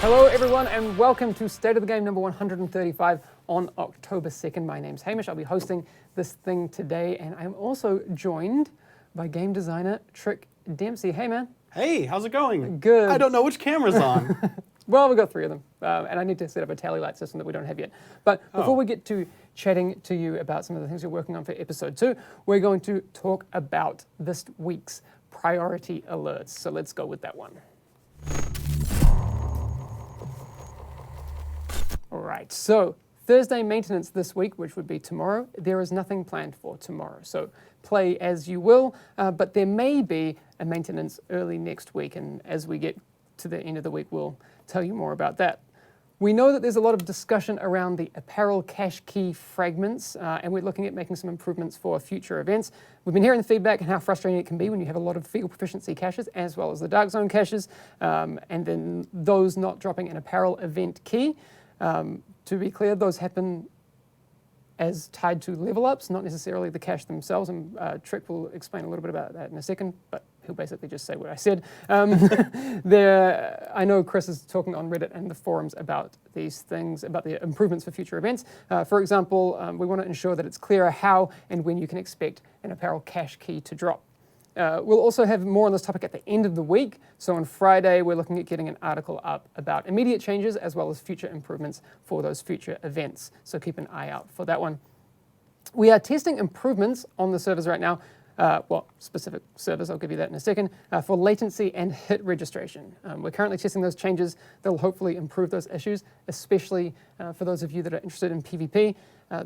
Hello everyone and welcome to State of the Game number 135 on October 2nd. My name's Hamish, I'll be hosting this thing today and I'm also joined by game designer Trick Dempsey. Hey man. Hey, how's it going? Good. I don't know which camera's on. Well, we've got three of them and I need to set up a tally light system that we don't have yet. But before we get to chatting to you about some of the things you're working on for episode 2, we're going to talk about this week's priority alerts. So let's go with that one. All right, so Thursday maintenance this week, which would be tomorrow, there is nothing planned for tomorrow. So play as you will, but there may be a maintenance early next week. And as we get to the end of the week, we'll tell you more about that. We know that there's a lot of discussion around the Apparel cache key fragments, and we're looking at making some improvements for future events. We've been hearing the feedback and how frustrating it can be when you have a lot of field proficiency caches, as well as the Dark Zone caches, and then those not dropping an Apparel event key. To be clear, those happen as tied to level ups, not necessarily the cache themselves, and Trick will explain a little bit about that in a second, but he'll basically just say what I said. I know Chris is talking on Reddit and the forums about these things, about the improvements for future events. For example, we want to ensure that it's clearer how and when you can expect an Apparel cache key to drop. We'll also have more on this topic at the end of the week. So on Friday, we're looking at getting an article up about immediate changes as well as future improvements for those future events. So keep an eye out for that one. We are testing improvements on the servers right now. Specific servers, I'll give you that in a second, for latency and hit registration. We're currently testing those changes that will hopefully improve those issues, especially for those of you that are interested in PvP.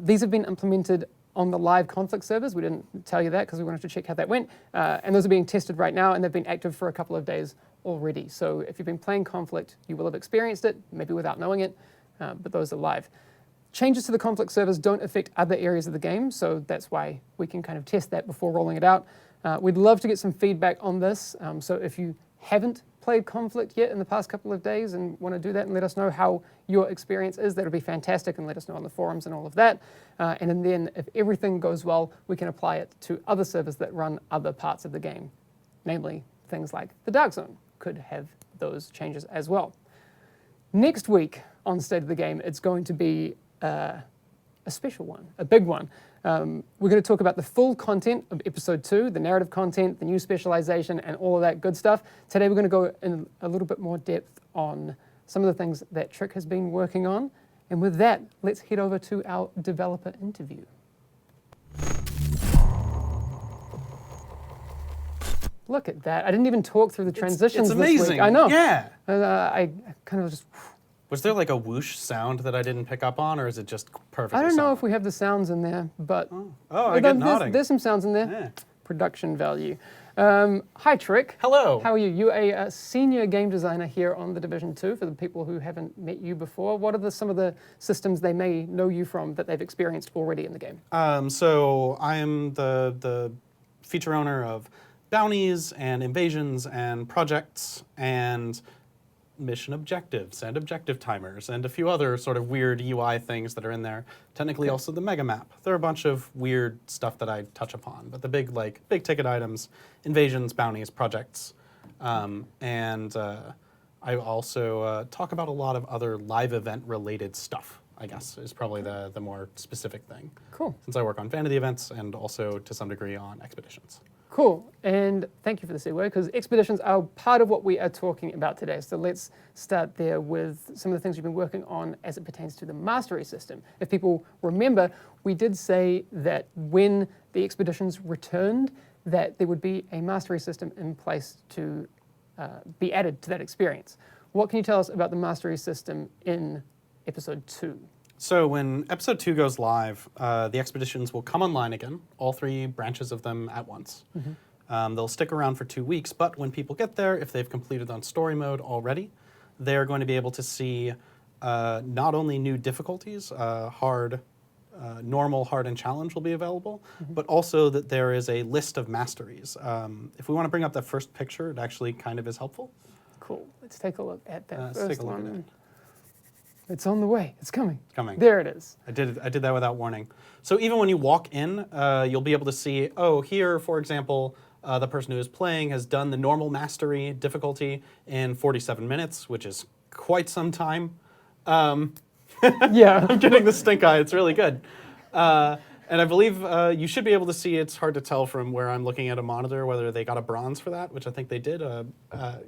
These have been implemented on the live conflict servers. We didn't tell you that because we wanted to check how that went. And those are being tested right now and they've been active for a couple of days already. So if you've been playing conflict, you will have experienced it, maybe without knowing it, but those are live. Changes to the conflict servers don't affect other areas of the game, so that's why we can kind of test that before rolling it out. We'd love to get some feedback on this. So if you haven't played conflict yet in the past couple of days and want to do that and let us know how your experience is, that'll be fantastic, and let us know on the forums and all of that. And then if everything goes well, we can apply it to other servers that run other parts of the game, namely things like the Dark Zone could have those changes as well. Next week on State of the Game, it's going to be a special one, a big one. We're going to talk about the full content of episode 2, the narrative content, the new specialization, and all of that good stuff. Today we're going to go in a little bit more depth on some of the things that Trick has been working on. And with that, let's head over to our developer interview. Look at that. I didn't even talk through the transitions it's amazing. this week. I know. Yeah. I kind of just... Was there like a whoosh sound that I didn't pick up on, or is it just perfectly I don't know solid? if we have the sounds in there, but... I get nodding. There's some sounds in there. Yeah. Production value. Hi, Trick. Hello. How are you? You're a senior game designer here on the Division 2, for the people who haven't met you before. What are some of the systems they may know you from that they've experienced already in the game? So I'm the feature owner of bounties and invasions and projects and mission objectives and objective timers and a few other sort of weird UI things that are in there. Technically also the mega map. There are a bunch of weird stuff that I touch upon, but the big ticket items, invasions, bounties, projects, and I also talk about a lot of other live event related stuff, I guess, is probably the more specific thing. Cool. Since I work on vanity events and also to some degree on expeditions. Cool, and thank you for the segue, because expeditions are part of what we are talking about today. So let's start there with some of the things you've been working on as it pertains to the mastery system. If people remember, we did say that when the expeditions returned, that there would be a mastery system in place to be added to that experience. What can you tell us about the mastery system in episode 2? So when episode 2 goes live, the expeditions will come online again, all 3 branches of them at once. Mm-hmm. They'll stick around for 2 weeks, but when people get there, if they've completed on story mode already, they're going to be able to see not only new difficulties, normal, hard, and challenge will be available, but also that there is a list of masteries. If we want to bring up that first picture, it actually kind of is helpful. Cool. Let's take a look at that Let's first take a look one. at it. It's on the way. It's coming. It's coming. There it is. I did that without warning. So even when you walk in, you'll be able to see, oh, here, for example, the person who is playing has done the normal mastery difficulty in 47 minutes, which is quite some time. Yeah. I'm getting the stink eye. It's really good. And I believe you should be able to see. It's hard to tell from where I'm looking at a monitor whether they got a bronze for that, which I think they did.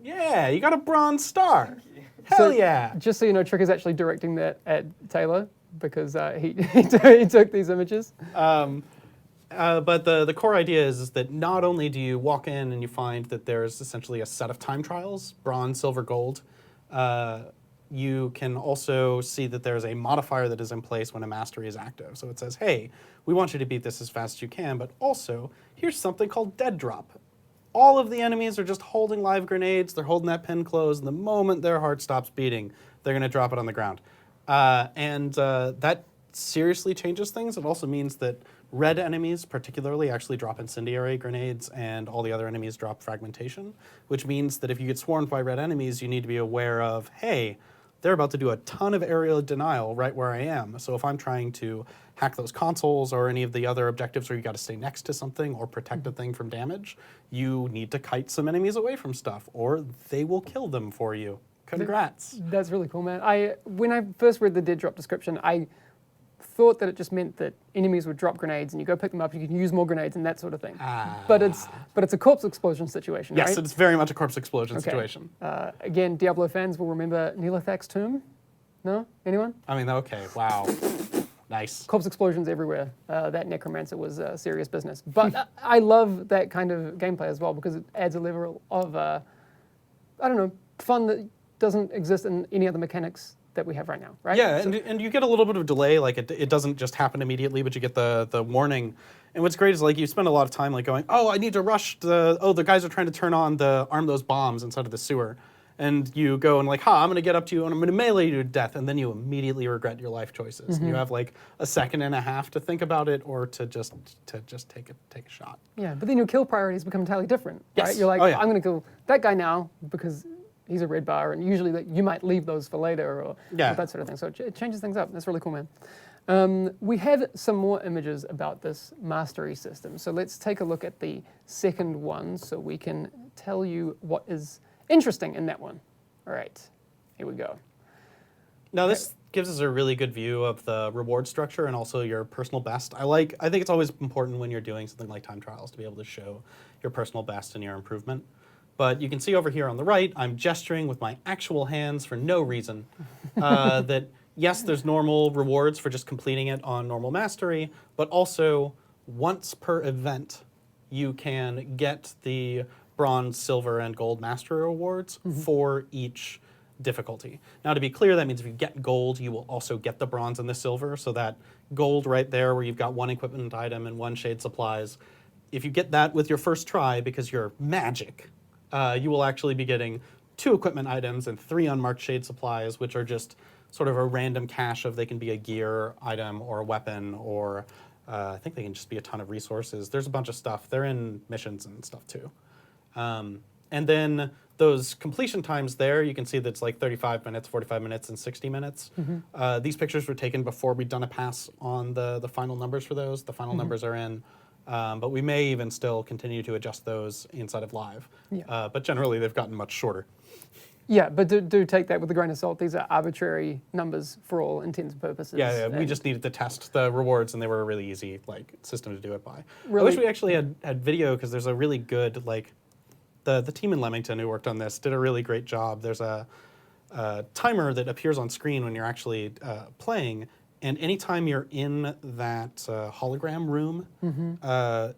Yeah, you got a bronze star. Hell yeah. Just so you know, Trick is actually directing that at Taylor because he took these images. But the core idea is that not only do you walk in and you find that there's essentially a set of time trials, bronze, silver, gold, you can also see that there's a modifier that is in place when a mastery is active. So it says, hey, we want you to beat this as fast as you can, but also here's something called dead drop. All of the enemies are just holding live grenades, they're holding that pin closed, and the moment their heart stops beating, they're gonna drop it on the ground. That seriously changes things. It also means that red enemies particularly actually drop incendiary grenades and all the other enemies drop fragmentation, which means that if you get swarmed by red enemies, you need to be aware of, hey, they're about to do a ton of aerial denial right where I am. So if I'm trying to hack those consoles or any of the other objectives where you got to stay next to something or protect a thing from damage, you need to kite some enemies away from stuff or they will kill them for you. Congrats. That's really cool, man. When I first read the dead drop description, I thought that it just meant that enemies would drop grenades and you go pick them up and you can use more grenades and that sort of thing. But it's a corpse explosion situation, yes, right? It's very much a corpse explosion situation. Again, Diablo fans will remember Neelithak's tomb. No? Anyone? I mean, okay, wow. Nice. Corpse explosions everywhere. That necromancer was serious business. But I love that kind of gameplay as well because it adds a level of, I don't know, fun that doesn't exist in any other mechanics that we have right now, right? Yeah, and you get a little bit of delay, like it doesn't just happen immediately, but you get the warning. And what's great is like you spend a lot of time like going, oh, I need to rush the guys are trying to turn on arm those bombs inside of the sewer. And you go and like, I'm gonna get up to you and I'm gonna melee you to death, and then you immediately regret your life choices. And you have like a second and a half to think about it or to just take a shot. Yeah, but then your kill priorities become entirely different, Yes. right? You're like, Oh, yeah. I'm gonna kill that guy now because he's a red bar, and usually you might leave those for later or that sort of thing. So it changes things up. That's really cool, man. We have some more images about this mastery system. So let's take a look at the second one so we can tell you what is interesting in that one. All right, here we go. Now this gives us a really good view of the reward structure and also your personal best. I think it's always important when you're doing something like time trials to be able to show your personal best and your improvement. But you can see over here on the right, I'm gesturing with my actual hands for no reason. That yes, there's normal rewards for just completing it on normal mastery, but also once per event, you can get the bronze, silver, and gold mastery rewards for each difficulty. Now to be clear, that means if you get gold, you will also get the bronze and the silver. So that gold right there where you've got one equipment item and one shade supplies, if you get that with your first try because you're magic, you will actually be getting 2 equipment items and 3 unmarked shade supplies, which are just sort of a random cache of they can be a gear item or a weapon or I think they can just be a ton of resources. There's a bunch of stuff. They're in missions and stuff too. And then those completion times there, you can see that's like 35 minutes, 45 minutes, and 60 minutes. These pictures were taken before we'd done a pass on the final numbers for those. The final numbers are in. But we may even still continue to adjust those inside of live. Yeah. But generally, they've gotten much shorter. Yeah, but do take that with a grain of salt. These are arbitrary numbers for all intents and purposes. Yeah, we just needed to test the rewards, and they were a really easy system to do it by. Really? I wish we actually had video, because there's a really good, the team in Leamington who worked on this did a really great job. There's a timer that appears on screen when you're actually playing, and anytime you're in that hologram room,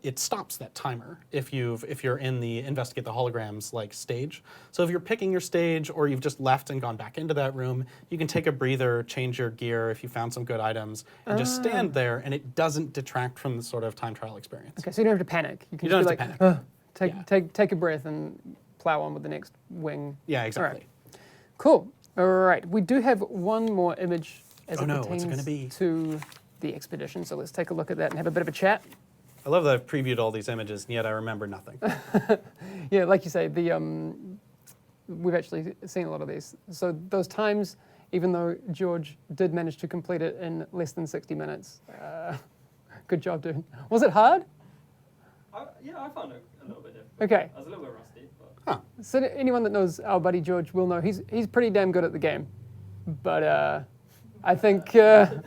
it stops that timer if you're in the investigate the holograms stage. So if you're picking your stage or you've just left and gone back into that room, you can take a breather, change your gear if you found some good items, and just stand there, and it doesn't detract from the sort of time trial experience. Okay, so you don't have to panic. You can You just don't be have like, to panic. take a breath and plow on with the next wing. Yeah, exactly. All right. Cool. All right, we do have one more image as it what's it pertains gonna be? to the expedition. So let's take a look at that and have a bit of a chat. I love that I've previewed all these images, and yet I remember nothing. Yeah, like you say, we've actually seen a lot of these. So those times, even though George did manage to complete it in less than 60 minutes, good job, dude. Was it hard? Yeah, I found it a little bit difficult. Okay. I was a little bit rusty, but Huh. So anyone that knows our buddy George will know he's pretty damn good at the game. But I think I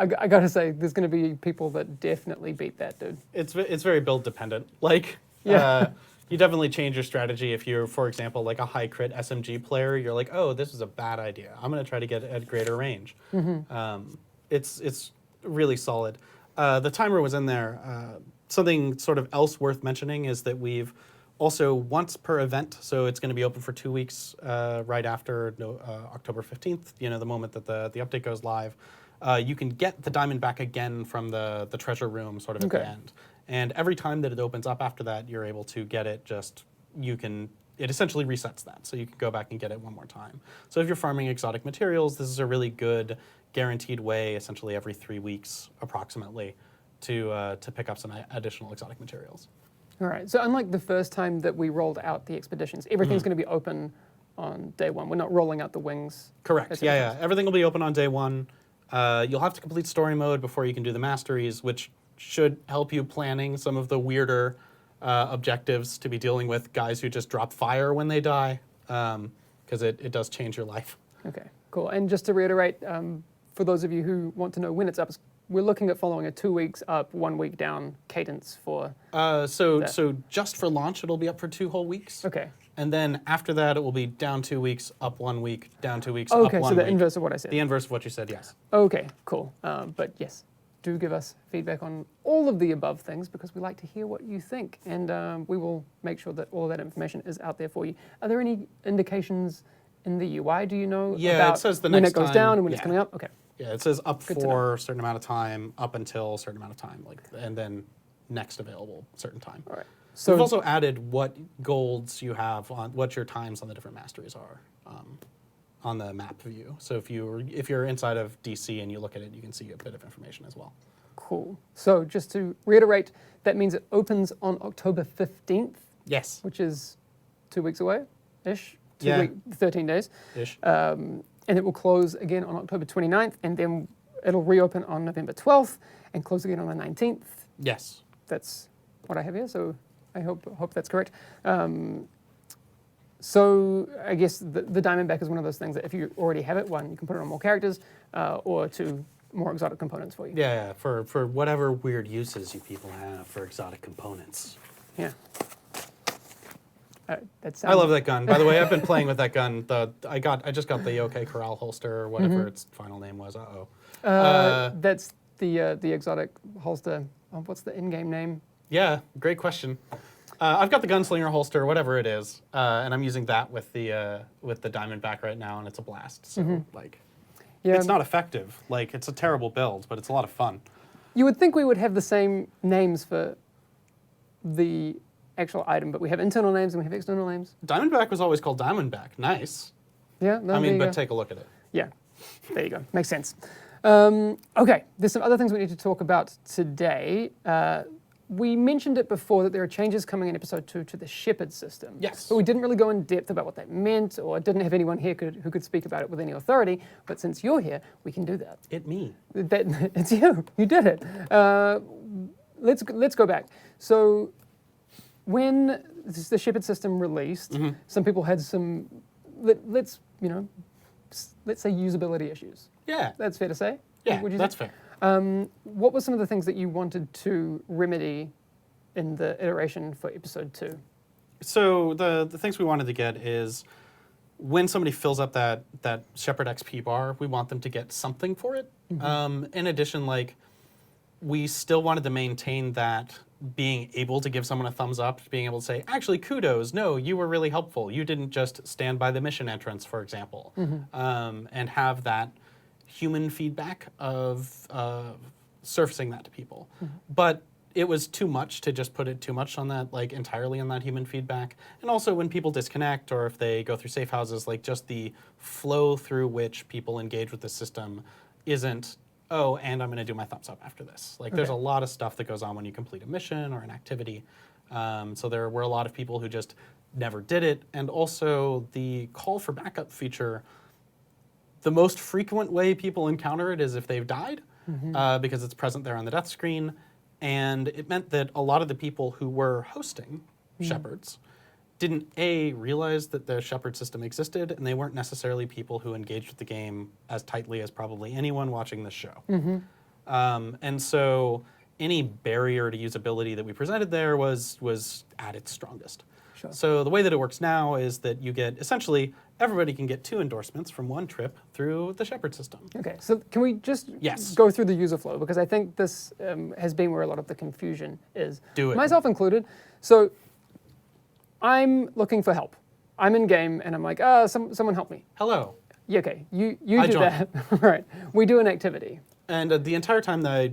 got to say there's going to be people that definitely beat that dude. It's very build dependent. Like, Yeah. you definitely change your strategy if you're, for example, like a high crit SMG player. You're like, oh, this is a bad idea. I'm going to try to get at greater range. It's really solid. The timer was in there. Something sort of else worth mentioning is that we've also once per event, so it's going to be open for 2 weeks right after October 15th, the moment that the update goes live. You can get the diamond back again from the treasure room sort of at the end. And every time that it opens up after that, you're able to get it it essentially resets that. So you can go back and get it one more time. So if you're farming exotic materials, this is a really good guaranteed way, essentially every 3 weeks approximately, to pick up some additional exotic materials. All right. So unlike the first time that we rolled out the expeditions, everything's going to be open on day one. We're not rolling out the wings. Correct. Yeah. Everything will be open on day one. You'll have to complete story mode before you can do the masteries, which should help you planning some of the weirder objectives to be dealing with guys who just drop fire when they die, because it does change your life. Okay, cool. And just to reiterate, for those of you who want to know when it's up, we're looking at following a 2 weeks up, 1 week down cadence for. So just for launch, it'll be up for 2 whole weeks. Okay. And then after that, it will be down 2 weeks, up 1 week, down 2 weeks, Okay, up 1 week. so the inverse of what I said. The inverse of what you said, yes. Okay, cool. But yes, do give us feedback on all of the above things because we like to hear what you think. And we will make sure that all of that information is out there for you. Are there any indications in the UI? Do you know about it says the when next it goes time, down and when it's coming up? Okay. Yeah, it says up Good to for a certain amount of time, up until a certain amount of time, and then next available certain time. All right. So we've also added what golds you have on what your times on the different masteries are on the map view. So if you're inside of DC and you look at it, you can see a bit of information as well. Cool. So just to reiterate, that means it opens on October 15th. Yes. Which is 2 weeks away-ish. 13 days. Ish. And it will close again on October 29th, and then it'll reopen on November 12th and close again on the 19th. Yes. That's what I have here, so I hope that's correct. So I guess the Diamondback is one of those things that if you already have it, one, you can put it on more characters, or two, more exotic components for you. Yeah, for whatever weird uses you people have for exotic components. Yeah. I love that gun. By the way, I've been playing with that gun. I just got the OK Corral holster or whatever its final name was. That's the exotic holster. What's the in-game name? Yeah, great question. I've got the gunslinger holster, whatever it is, and I'm using that with the Diamondback right now, and it's a blast. So it's not effective. Like it's a terrible build, but it's a lot of fun. You would think we would have the same names for the actual item, but we have internal names and we have external names. Diamondback was always called Diamondback. Nice. Yeah. No, but take a look at it. Yeah. There you go. Makes sense. Okay. There's some other things we need to talk about today. We mentioned it before that there are changes coming in episode 2 to the Shepherd system. Yes. But we didn't really go in depth about what that meant, or didn't have anyone here who could speak about it with any authority. But since you're here, we can do that. It's you. You did it. Let's go back. So when the Shepherd system released, some people had some, let's say usability issues. Yeah. That's fair to say? Yeah, Would you that's say? fair. What were some of the things that you wanted to remedy in the iteration for episode 2? So the things we wanted to get is when somebody fills up that Shepherd XP bar, we want them to get something for it. In addition, we still wanted to maintain that being able to give someone a thumbs up, being able to say, actually, kudos, no, you were really helpful. You didn't just stand by the mission entrance, for example, and have that human feedback of surfacing that to people. But it was too much to just put it too much on that, entirely on that human feedback. And also when people disconnect or if they go through safe houses, just the flow through which people engage with the system isn't, oh, and I'm going to do my thumbs up after this. There's a lot of stuff that goes on when you complete a mission or an activity. So there were a lot of people who just never did it. And also the call for backup feature, the most frequent way people encounter it is if they've died, because it's present there on the death screen. And it meant that a lot of the people who were hosting shepherds didn't realize that the Shepherd system existed, and they weren't necessarily people who engaged with the game as tightly as probably anyone watching this show. And so any barrier to usability that we presented there was at its strongest. Sure. So the way that it works now is that you get, essentially, everybody can get 2 endorsements from one trip through the Shepherd system. Okay, so can we just Yes. go through the user flow? Because I think this has been where a lot of the confusion is. Do it. Myself included. So I'm looking for help. I'm in game and I'm like, someone help me. Hello. Yeah, okay, you I do join. that. Right, we do an activity. And the entire time that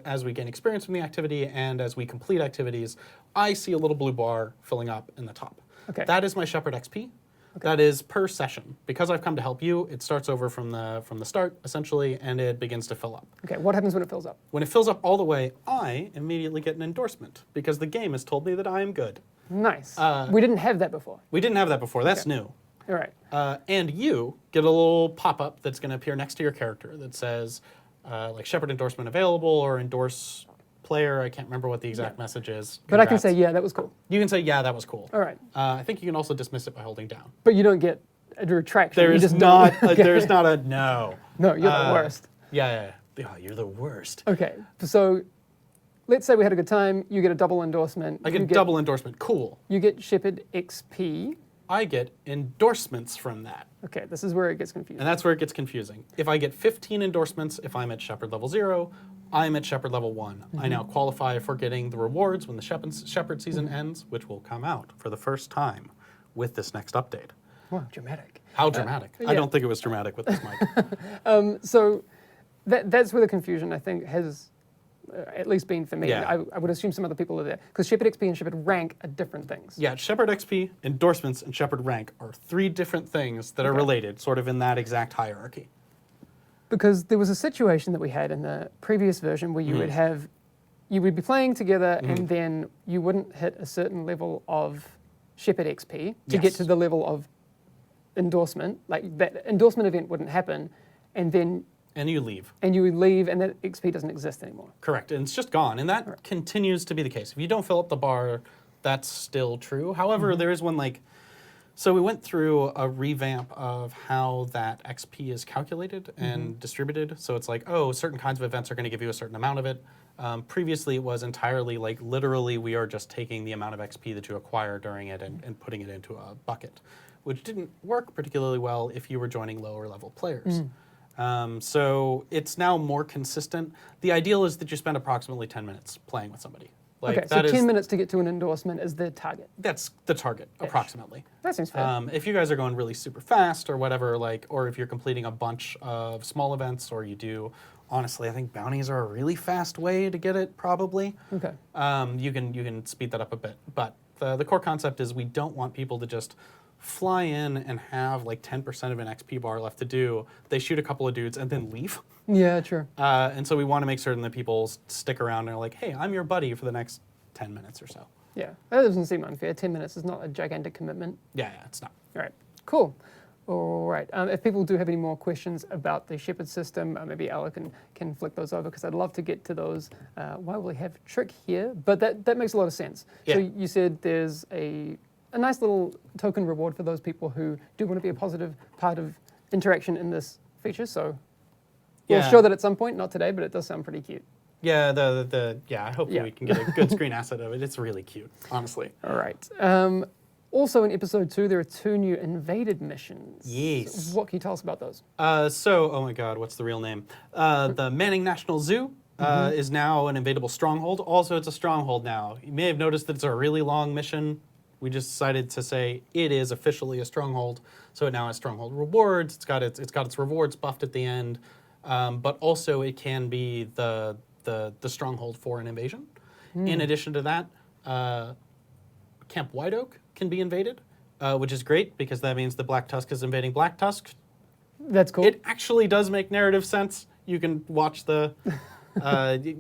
as we gain experience from the activity and as we complete activities, I see a little blue bar filling up in the top. Okay. That is my Shepherd XP. That is per session. Because I've come to help you, it starts over from the start, essentially, and it begins to fill up. Okay, what happens when it fills up? When it fills up all the way, I immediately get an endorsement because the game has told me that I am good. Nice. We didn't have that before. We didn't have that before. That's new. All right. And you get a little pop-up that's going to appear next to your character that says, like, Shepherd endorsement available or endorse player. I can't remember what the exact message is. But I can Congrats. say, yeah, that was cool. You can say, yeah, that was cool. All right. I think you can also dismiss it by holding down. But you don't get a retraction. There you is just not. don't. Okay. There's not a no. No, you're the worst. Yeah. Oh, you're the worst. Okay, so let's say we had a good time. You get a double endorsement. I get you double endorsement. Cool. You get Shepherd XP. I get endorsements from that. Okay, this is where it gets confusing. And that's where it gets confusing. If I get 15 endorsements, if I'm at Shepherd level 0, I'm at Shepherd level 1. I now qualify for getting the rewards when the Shepherd season ends, which will come out for the first time with this next update. Wow, dramatic. How dramatic. I yeah. don't think it was dramatic with this mic. So that's where the confusion, I think, has at least been for me. Yeah. I would assume some other people are there. Because Shepherd XP and Shepherd Rank are different things. Yeah, Shepherd XP, endorsements, and Shepherd rank are 3 different things that are related, sort of in that exact hierarchy. Because there was a situation that we had in the previous version where you would be playing together and then you wouldn't hit a certain level of Shepherd XP to get to the level of endorsement. Like that endorsement event wouldn't happen, and then And you leave. and you would leave and that XP doesn't exist anymore. Correct, and it's just gone, and that continues to be the case. If you don't fill up the bar, that's still true. However, there is one so we went through a revamp of how that XP is calculated and distributed. So it's like, oh, certain kinds of events are going to give you a certain amount of it. Previously, it was entirely literally we are just taking the amount of XP that you acquire during it and putting it into a bucket, which didn't work particularly well if you were joining lower level players. So it's now more consistent. The ideal is that you spend approximately 10 minutes playing with somebody. Okay, so 10 minutes to get to an endorsement is the target. That's the target, approximately. That seems fair. If you guys are going really super fast or whatever, or if you're completing a bunch of small events, or you do, honestly, I think bounties are a really fast way to get it, probably. Okay. You can speed that up a bit. But the core concept is we don't want people to just fly in and have 10% of an XP bar left to do. They shoot a couple of dudes and then leave. Yeah, true. And so we want to make certain that people stick around and are like, hey, I'm your buddy for the next 10 minutes or so. Yeah, that doesn't seem unfair. 10 minutes is not a gigantic commitment. Yeah, it's not. All right, cool. All right, if people do have any more questions about the Shepherd system, maybe Ella can flick those over because I'd love to get to those while we have Trick here. But that makes a lot of sense. Yeah. So you said there's a nice little token reward for those people who do want to be a positive part of interaction in this feature. So we'll show that at some point, not today, but it does sound pretty cute. Yeah, I hope we can get a good screen asset of it. It's really cute, honestly. All right. Also in episode 2, there are 2 new invaded missions. Yes. What can you tell us about those? Oh my God, what's the real name? The Manning National Zoo is now an invadable stronghold. Also, it's a stronghold now. You may have noticed that it's a really long mission. We just decided to say it is officially a stronghold, so it now has stronghold rewards. It's got its rewards buffed at the end, but also it can be the stronghold for an invasion. In addition to that, Camp White Oak can be invaded, which is great because that means the Black Tusk is invading Black Tusk. That's cool. It actually does make narrative sense. You can watch the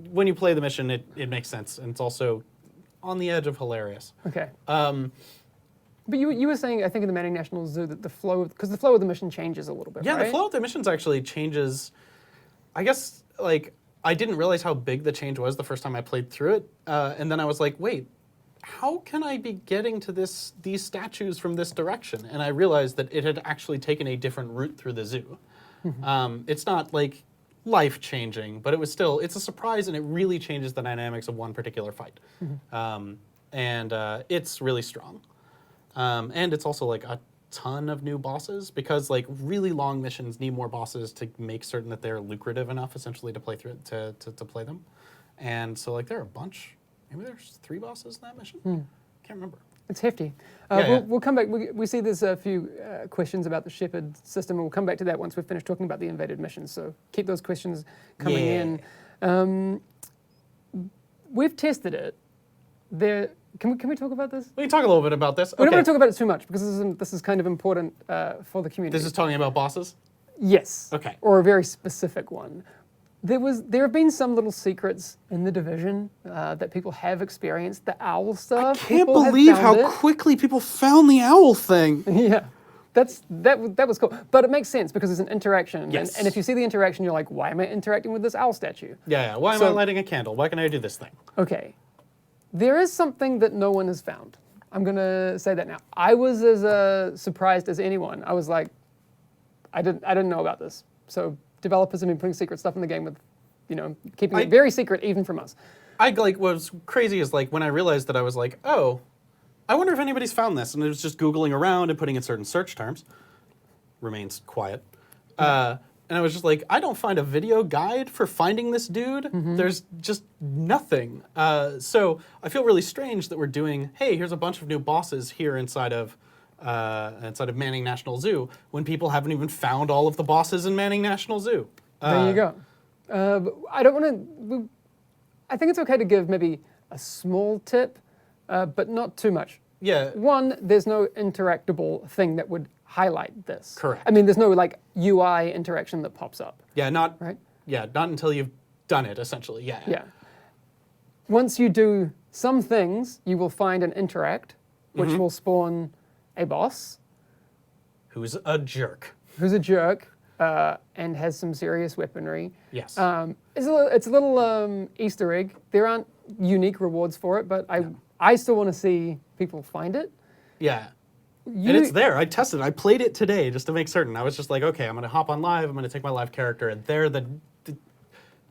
when you play the mission, it makes sense, and it's also on the edge of hilarious. Okay. But you were saying, I think in the Manning National Zoo, that the flow of the mission changes a little bit, Yeah, right? the flow of the missions actually changes. I guess, I didn't realize how big the change was the first time I played through it. And then I was like, wait, how can I be getting to these statues from this direction? And I realized that it had actually taken a different route through the zoo. It's not like life-changing, but it's a surprise, and it really changes the dynamics of one particular fight. It's really strong. And it's also like a ton of new bosses, because like really long missions need more bosses to make certain that they're lucrative enough essentially to play through to play them. And so like there are a bunch. Maybe there's 3 bosses in that mission. Can't remember. It's hefty. Yeah. We'll come back. We see there's a few questions about the Shepherd system, and we'll come back to that once we've finished talking about the invaded missions. So keep those questions coming in. We've tested it. Can we talk about this? We can talk a little bit about this. We don't want to talk about it too much because this is kind of important for the community. This is talking about bosses? Yes. Okay. Or a very specific one. There have been some little secrets in the Division that people have experienced. The owl stuff. I can't people have believe found how it. quickly people found the owl thing. Yeah. That was cool. But it makes sense because there's an interaction. Yes. And if you see the interaction, you're like, why am I interacting with this owl statue? Yeah. Why am I lighting a candle? Why can I do this thing? Okay. There is something that no one has found. I'm going to say that now. I was as surprised as anyone. I was like, I didn't know about this. So developers have been putting secret stuff in the game with, keeping it very secret even from us. What was crazy is like when I realized that I was like, oh, I wonder if anybody's found this. And I was just Googling around and putting in certain search terms. Remains quiet. And I was just like, I don't find a video guide for finding this dude. There's just nothing. So I feel really strange that we're doing, hey, here's a bunch of new bosses here inside of Manning National Zoo, when people haven't even found all of the bosses in Manning National Zoo. There you go. I don't want to. I think it's okay to give maybe a small tip, but not too much. Yeah. One, there's no interactable thing that would highlight this. Correct. I mean, there's no like UI interaction that pops up. Yeah, not right. Yeah, not until you've done it. Essentially, yeah. Yeah. Once you do some things, you will find an interact, which will spawn a boss. Who's a jerk. Who's a jerk. And has some serious weaponry. Yes. It's a little Easter egg. There aren't unique rewards for it, but I still want to see people find it. Yeah. And it's there. I tested it. I played it today just to make certain. I was just like, okay, I'm going to hop on live. I'm going to take my live character. And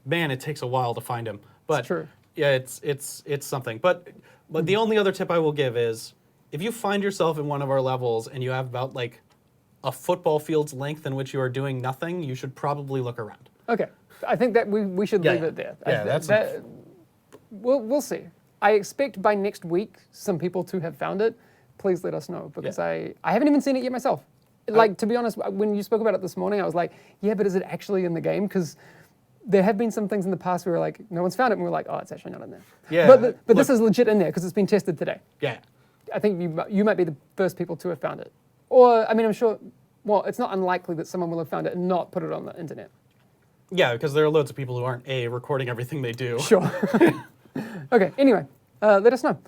man, it takes a while to find him. But it's true. Yeah, it's something. But the only other tip I will give is, if you find yourself in one of our levels and you have about like a football field's length in which you are doing nothing, you should probably look around. Okay. I think that we should leave it there. Yeah, we'll see. I expect by next week some people to have found it. Please let us know, because I haven't even seen it yet myself. Like, to be honest, when you spoke about it this morning, I was like, yeah, but is it actually in the game? Because there have been some things in the past where we were like, no one's found it, and we're like, oh, it's actually not in there. Yeah. But this is legit in there because it's been tested today. Yeah. I think you might be the first people to have found it. Or, I mean, I'm sure, well, it's not unlikely that someone will have found it and not put it on the internet. Yeah, because there are loads of people who aren't recording everything they do. Sure. Okay, anyway, let us know.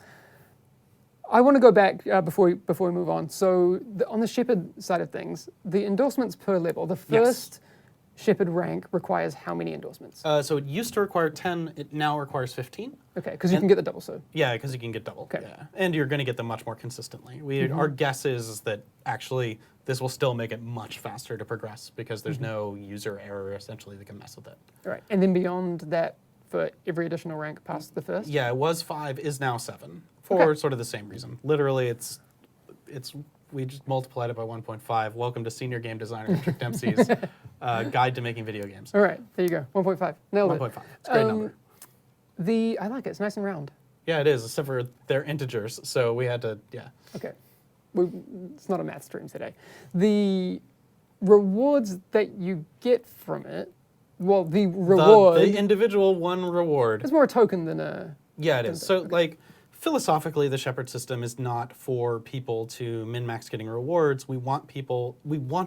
I want to go back before we move on. So on the Shepherd side of things, the endorsements per level, the first Shepherd rank requires how many endorsements? So it used to require 10, it now requires 15. Okay, because you can get the double, so. Yeah, because you can get double. Okay. Yeah. And you're going to get them much more consistently. Our guess is that actually this will still make it much faster to progress, because there's no user error essentially that can mess with it. All right, and then beyond that, for every additional rank past the first? Yeah, it was 5, is now 7, for sort of the same reason. Literally, we just multiplied it by 1.5. Welcome to Senior Game Designer Trick Dempsey's Guide to Making Video Games. All right, there you go, 1.5. Nailed it. 1.5, it's a great number. I like it, it's nice and round. Yeah, it is, except for they're integers, so we had to, Okay, it's not a math stream today. The rewards that you get from it, well, the reward... The individual one reward. It's more a token than a... Yeah, it is. So, like, philosophically, the Shepherd system is not for people to min-max getting rewards. We want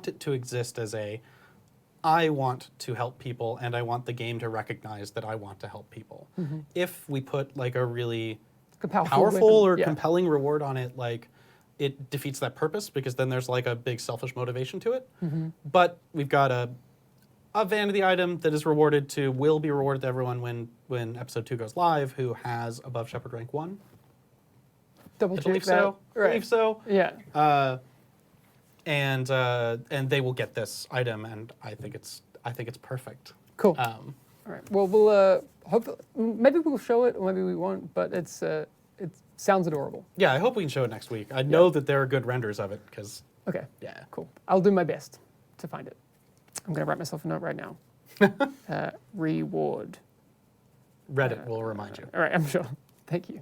it to exist as I want to help people, and I want the game to recognize that I want to help people. If we put, like, a really powerful or compelling reward on it, like, it defeats that purpose, because then there's, like, a big selfish motivation to it. But we've got a vanity item that is will be rewarded to everyone when episode 2 goes live, who has above Shepherd rank 1. Double I check believe that. so. I Right. believe so. Yeah. And they will get this item, and I think it's perfect. Cool. All right. Well, we'll hope maybe we'll show it, or maybe we won't. But it sounds adorable. Yeah, I hope we can show it next week. I know that there are good renders of it because. Okay. Yeah. Cool. I'll do my best to find it. I'm gonna write myself a note right now. Reward. Reddit will remind you. All right. I'm sure. Thank you.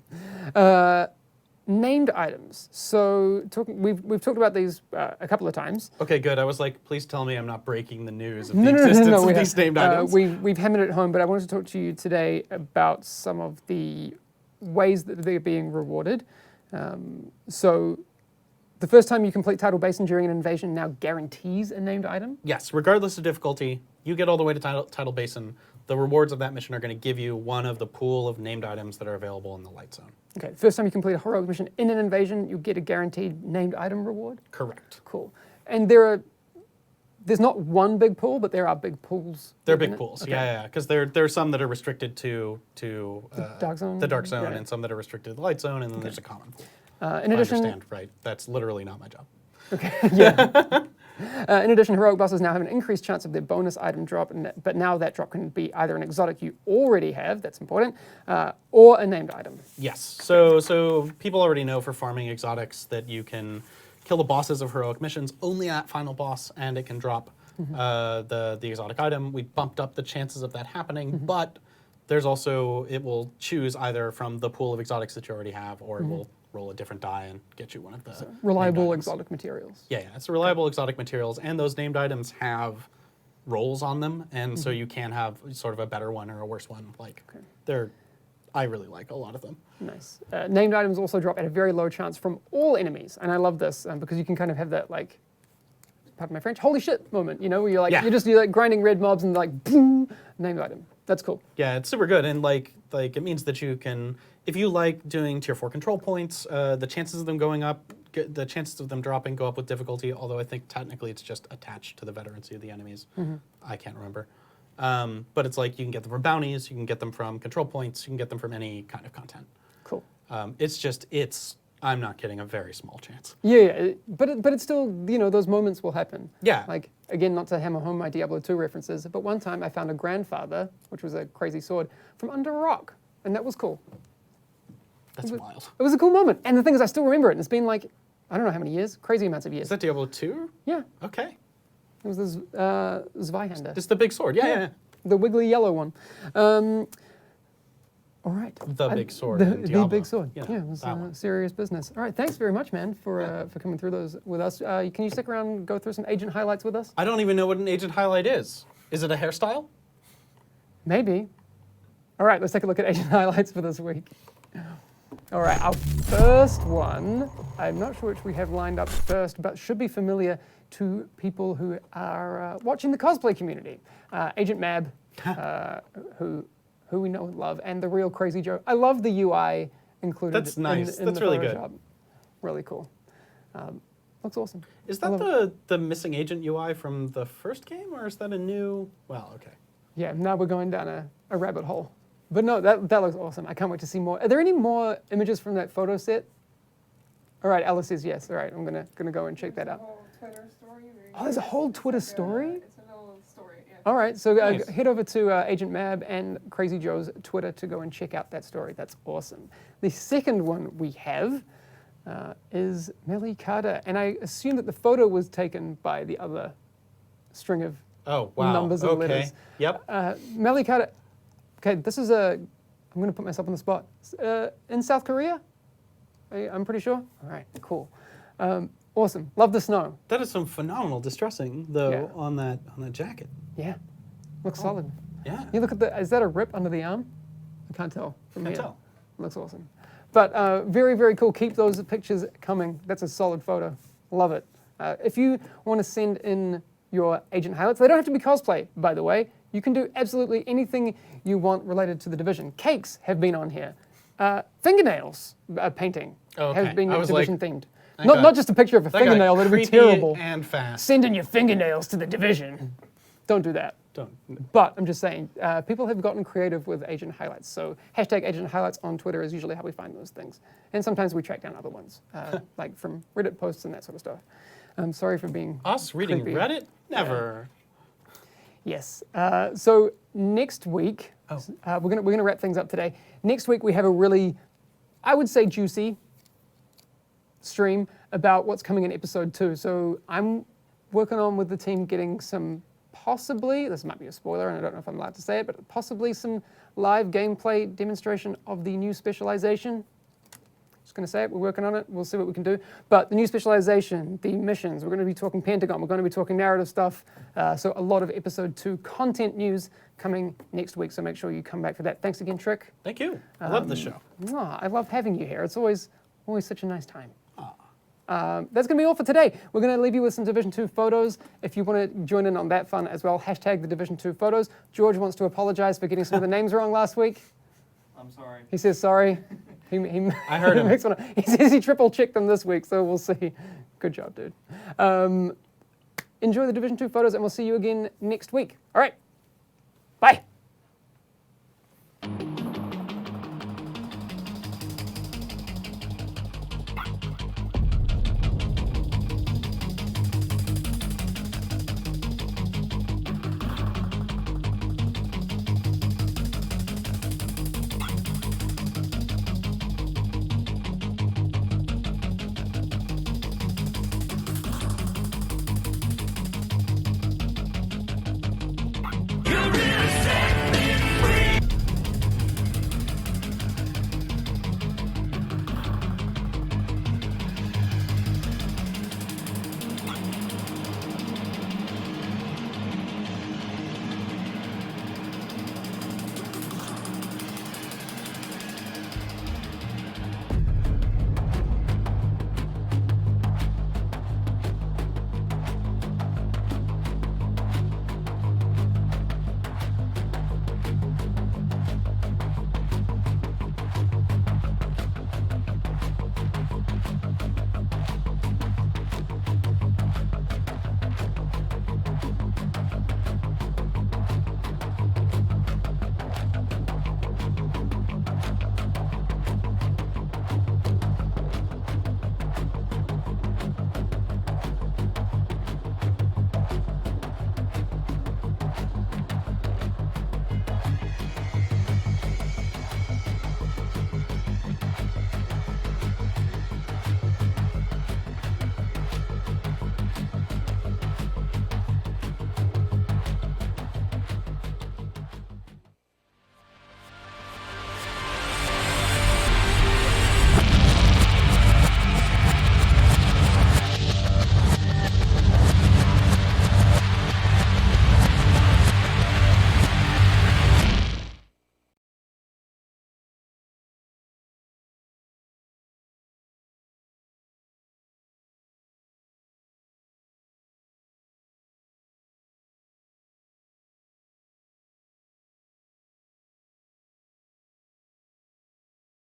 Named items. So we've talked about these a couple of times. Okay, good. I was like, please tell me I'm not breaking the news of No, the no, no, existence no, no, of we these have, named items. We've hammered it home, but I wanted to talk to you today about some of the ways that they're being rewarded. So the first time you complete Tidal Basin during an invasion now guarantees a named item. Yes, regardless of difficulty, you get all the way to Tidal Basin. The rewards of that mission are going to give you one of the pool of named items that are available in the Light Zone. Okay, first time you complete a heroic mission in an invasion, you get a guaranteed named item reward. Correct. Cool. And there's not one big pool, but there are big pools. They're within big it? pools, Okay. yeah, because there are some that are restricted to Dark Zone? the Dark Zone, Yeah. and some that are restricted to the Light Zone, and then there's a common pool. In addition, I understand, right? That's literally not my job. In addition, heroic bosses now have an increased chance of their bonus item drop, but now that drop can be either an exotic you already have, that's important, or a named item. Yes. So people already know for farming exotics that you can kill the bosses of heroic missions only at final boss, and it can drop the exotic item. We bumped up the chances of that happening, but there's also, it will choose either from the pool of exotics that you already have, or it will roll a different die and get you one of the Reliable named items. exotic materials. Yeah, it's reliable exotic materials, and those named items have rolls on them, and so you can have sort of a better one or a worse one. Like, I really like a lot of them. Nice. Named items also drop at a very low chance from all enemies, and I love this because you can kind of have that, like, pardon my French, holy shit moment, you know, where you're like, you're like grinding red mobs and like, boom, named item. That's cool. Yeah, it's super good, and like it means that you can, if you like doing tier 4 control points, the chances of them going up, the chances of them dropping go up with difficulty, although I think technically it's just attached to the veterancy of the enemies. I can't remember. But it's like you can get them from bounties, you can get them from control points, you can get them from any kind of content. Cool. It's I'm not kidding, a very small chance. Yeah, but it's still, you know, those moments will happen. Yeah. Like, again, not to hammer home my Diablo 2 references, but one time I found a grandfather, which was a crazy sword, from under a rock, and that was cool. That's wild. It was a cool moment, and the thing is, I still remember it, and it's been like, I don't know how many years, crazy amounts of years. Is that Diablo 2? Yeah, Okay. it was this Zweihander. It's the big sword, yeah. The wiggly yellow one. All right. The big sword. The in Diablo. big sword. You know, Yeah, it was that one. serious business. All right, thanks very much, man, for coming through those with us. Can you stick around and go through some agent highlights with us? I don't even know what an agent highlight is. Is it a hairstyle? Maybe. All right, let's take a look at agent highlights for this week. All right, our first one, I'm not sure which we have lined up first, but should be familiar to people who are watching the cosplay community. Agent Mab, who we know and love, and the real Crazy Joe. I love the UI included. That's nice. In That's the really good. Photoshop. Really cool. Looks awesome. Is I that love the missing agent UI from the first game, or is that a new? Well, okay. Yeah, now we're going down a rabbit hole. But no, that looks awesome. I can't wait to see more. Are there any more images from that photo set? All right, Alice says yes. All right, I'm gonna go and check that out. Twitter story. Oh, there's a whole Twitter story? It's a little story, yeah. All right, so Nice. head over to Agent Mab and Crazy Joe's Twitter to go and check out that story. That's awesome. The second one we have is Melly Carter, and I assume that the photo was taken by the other string of Oh wow. numbers and okay. letters. Yep. Melly Carter. Okay, this is I'm going to put myself on the spot. In South Korea? I'm pretty sure. All right, cool. Awesome. Love the snow. That is some phenomenal distressing though Yeah. on that jacket. Yeah, looks solid. Yeah. You look at is that a rip under the arm? I can't tell from Can't here. tell. Looks awesome. But very, very cool. Keep those pictures coming. That's a solid photo. Love it. If you want to send in your agent highlights, they don't have to be cosplay, by the way. You can do absolutely anything you want related to the division. Cakes have been on here. Fingernails painting Okay. have been I was division like, themed. that Not got- just a picture of a That got fingernail, that'd be creepy terrible. and fast. Send in your fingernails to the division. Don't do that. Don't. But I'm just saying, people have gotten creative with agent highlights. So hashtag agent highlights on Twitter is usually how we find those things. And sometimes we track down other ones, like from Reddit posts and that sort of stuff. I'm sorry for being Us reading creepy. Reddit? Never. Yes. So next week, we're gonna wrap things up today. Next week we have a really, I would say, juicy stream about what's coming in episode 2. So I'm working on with the team getting some possibly, this might be a spoiler and I don't know if I'm allowed to say it, but possibly some live gameplay demonstration of the new specialization. Just going to say it, we're working on it, we'll see what we can do. But the new specialization, the missions, we're going to be talking Pentagon, we're going to be talking narrative stuff. So a lot of episode 2 content news coming next week, so make sure you come back for that. Thanks again, Trick. Thank you. I love the show. I love having you here. It's always such a nice time. That's going to be all for today. We're going to leave you with some Division 2 photos. If you want to join in on that fun as well, hashtag the Division 2 photos. George wants to apologize for getting some of the names wrong last week. I'm sorry. He says sorry. I heard him. He says he triple checked them this week, so we'll see. Good job, dude. Enjoy the Division 2 photos, and we'll see you again next week. All right. Bye.